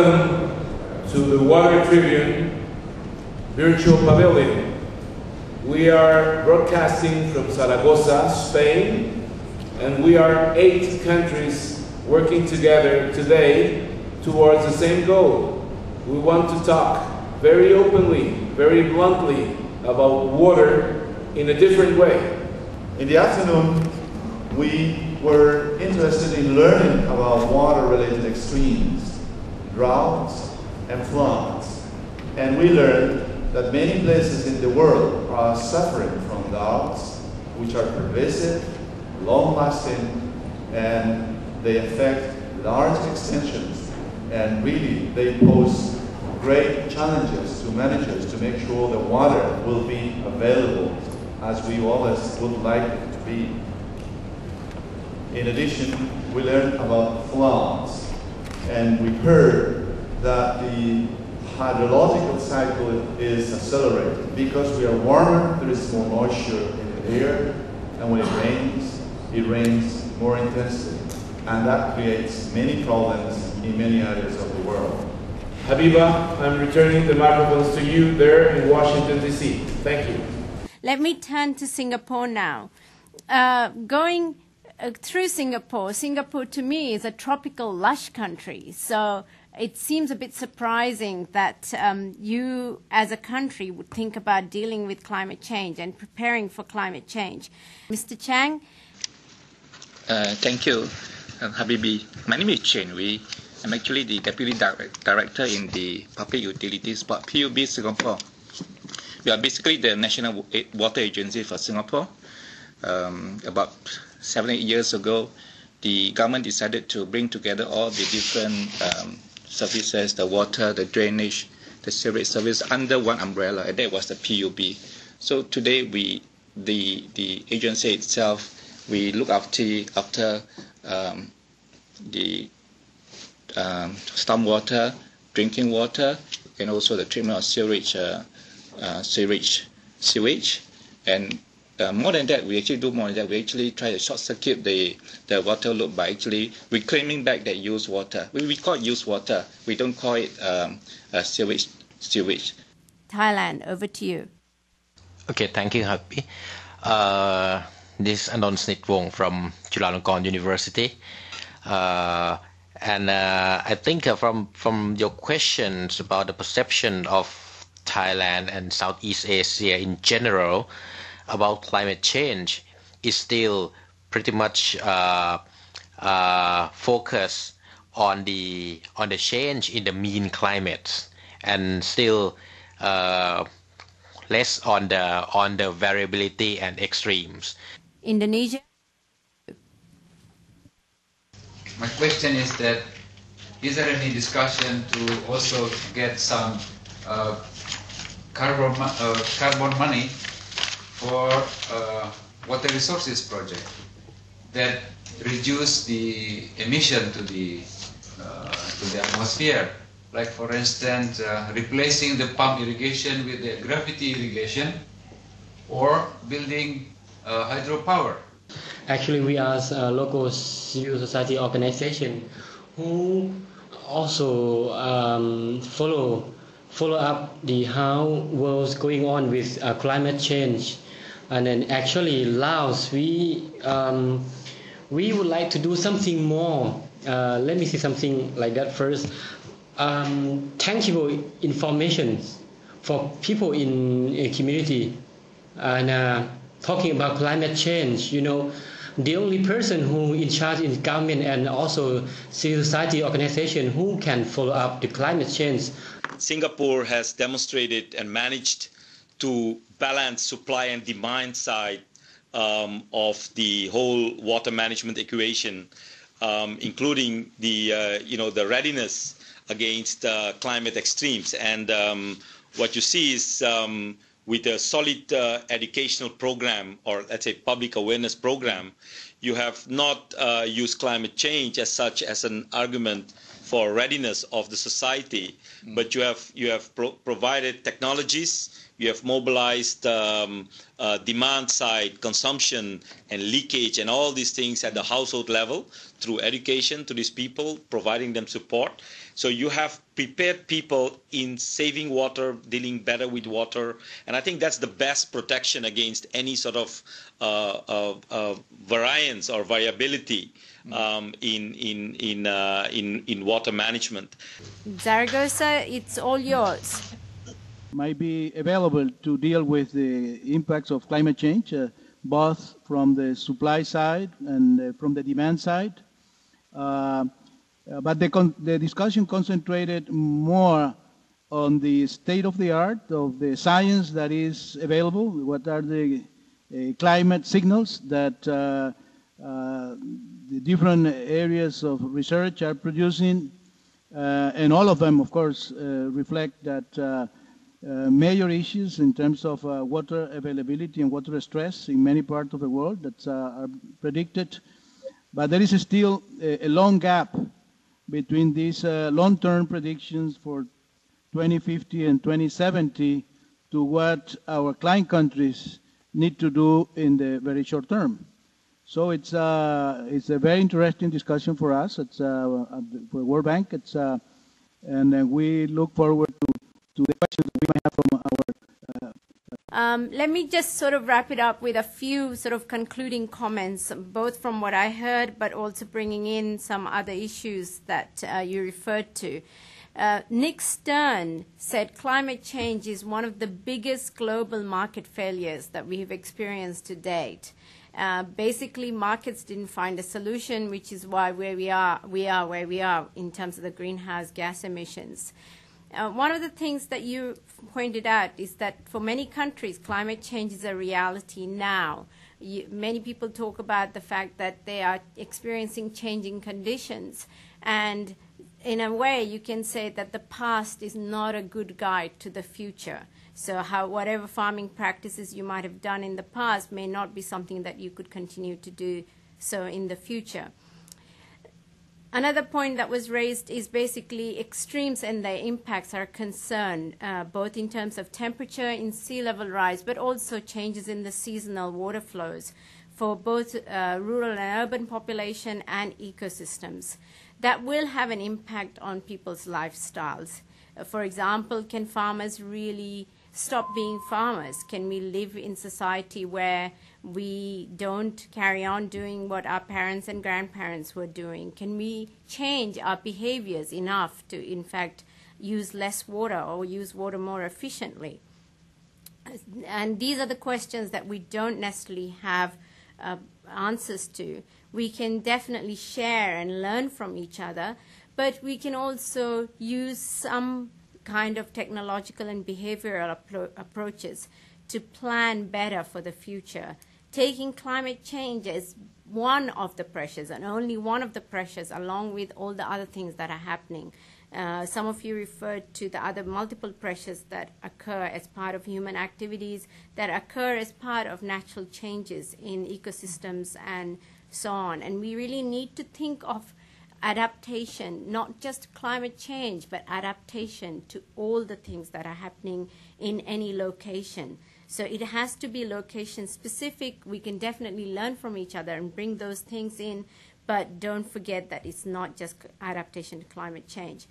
Welcome to the Water Tribune Virtual Pavilion. We are broadcasting from Zaragoza, Spain, and we are 8 countries working together today towards the same goal. We want to talk very openly, very bluntly about water in a different way. In the afternoon, we were interested in learning about water-related extremes, droughts and floods. And we learned that many places in the world are suffering from droughts, which are pervasive, long-lasting, and they affect large extensions. And really, they pose great challenges to managers to make sure the water will be available as we always would like it to be. In addition, we learned about floods, and we heard that the hydrological cycle is accelerated because we are warmer, there is more moisture in the air, and when it rains more intensely. And that creates many problems in many areas of the world. Habiba, I'm returning the microphones to you there in Washington, D.C. Thank you. Let me turn to Singapore now. Going through Singapore to me is a tropical lush country. So it seems a bit surprising that you as a country would think about dealing with climate change and preparing for climate change. Mr. Chang? Thank you, Habibi. My name is Chen Wee. I'm actually the Deputy Director in the Public Utilities Board, PUB Singapore. We are basically the National Water Agency for Singapore. About 7-8 years ago, the government decided to bring together all the different services, the water, the drainage, the sewage service under one umbrella, and that was the PUB. So today the agency itself, we look after the stormwater, drinking water, and also the treatment of sewage, and more than that, we actually do more than that. We actually try to short-circuit the water loop by actually reclaiming back that used water. We call it used water. We don't call it sewage. Thailand, over to you. Okay, thank you, Happy. This is Anon Snitwong from Chulalongkorn University. And I think from your questions about the perception of Thailand and Southeast Asia in general about climate change is still pretty much focused on the change in the mean climate and still less on the variability and extremes. Indonesia. My question is that, is there any discussion to also get some carbon money for water resources project that reduce the emission to the atmosphere? Like for instance, replacing the pump irrigation with the gravity irrigation, or building hydropower. Actually, we as a local civil society organization who also follow up the how was going on with climate change, and then actually Laos we would like to do something more. Let me see something like that first. Tangible information for people in a community, and talking about climate change. You know, the only person who in charge in government and also civil society organization who can follow up the climate change. Singapore has demonstrated and managed to balance supply and demand side of the whole water management equation, including the readiness against climate extremes. And what you see is with a solid educational program, or let's say public awareness program, you have not used climate change as such as an argument for readiness of the society, but you have provided technologies, You have mobilized demand side, consumption and leakage and all these things at the household level through education to these people, providing them support. So you have prepared people in saving water, dealing better with water, and I think that's the best protection against any sort of variance or variability in water management. Zaragoza, it's all yours. Might be available to deal with the impacts of climate change, both from the supply side and from the demand side. But the discussion concentrated more on the state of the art of the science that is available. What are the climate signals that the different areas of research are producing? And all of them, of course, reflect that major issues in terms of water availability and water stress in many parts of the world that are predicted. But there is still a long gap between these long-term predictions for 2050 and 2070 to what our client countries need to do in the very short term. So it's a very interesting discussion for us. It's for World Bank. And we look forward to the questions we might have from our. Let me just sort of wrap it up with a few sort of concluding comments, both from what I heard, but also bringing in some other issues that you referred to. Nick Stern said climate change is one of the biggest global market failures that we have experienced to date. Basically, markets didn't find a solution, which is why we are where we are in terms of the greenhouse gas emissions. One of the things that you pointed out is that for many countries, climate change is a reality now. Many people talk about the fact that they are experiencing changing conditions, and in a way you can say that the past is not a good guide to the future. So whatever farming practices you might have done in the past may not be something that you could continue to do so in the future. Another point that was raised is basically extremes and their impacts are concerned, both in terms of temperature in sea level rise, but also changes in the seasonal water flows for both rural and urban population and ecosystems. That will have an impact on people's lifestyles. For example, can farmers really stop being farmers? Can we live in society where we don't carry on doing what our parents and grandparents were doing? Can we change our behaviors enough to, in fact, use less water or use water more efficiently? And these are the questions that we don't necessarily have answers to. We can definitely share and learn from each other, but we can also use some kind of technological and behavioral approaches to plan better for the future, taking climate change as one of the pressures and only one of the pressures along with all the other things that are happening. Some of you referred to the other multiple pressures that occur as part of human activities, that occur as part of natural changes in ecosystems and so on. And we really need to think of adaptation, not just climate change, but adaptation to all the things that are happening in any location. So it has to be location specific. We can definitely learn from each other and bring those things in, but don't forget that it's not just adaptation to climate change.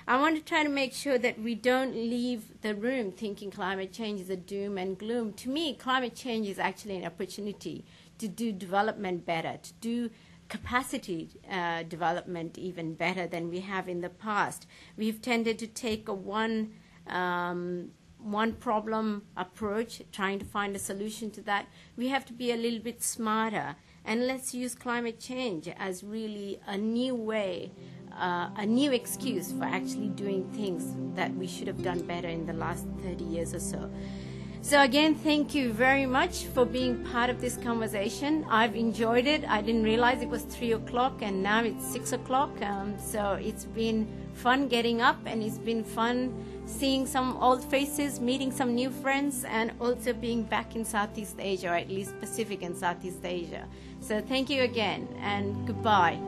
I want to try to make sure that we don't leave the room thinking climate change is a doom and gloom. To me, climate change is actually an opportunity to do development better, to do capacity development even better than we have in the past. We've tended to take a one problem approach, trying to find a solution to that. We have to be a little bit smarter, and let's use climate change as really a new way, a new excuse for actually doing things that we should have done better in the last 30 years or so. So again, thank you very much for being part of this conversation. I've enjoyed it. I didn't realize it was 3 o'clock and now it's 6 o'clock. So it's been fun getting up, and it's been fun seeing some old faces, meeting some new friends, and also being back in Southeast Asia, or at least Pacific and Southeast Asia. So thank you again, and goodbye.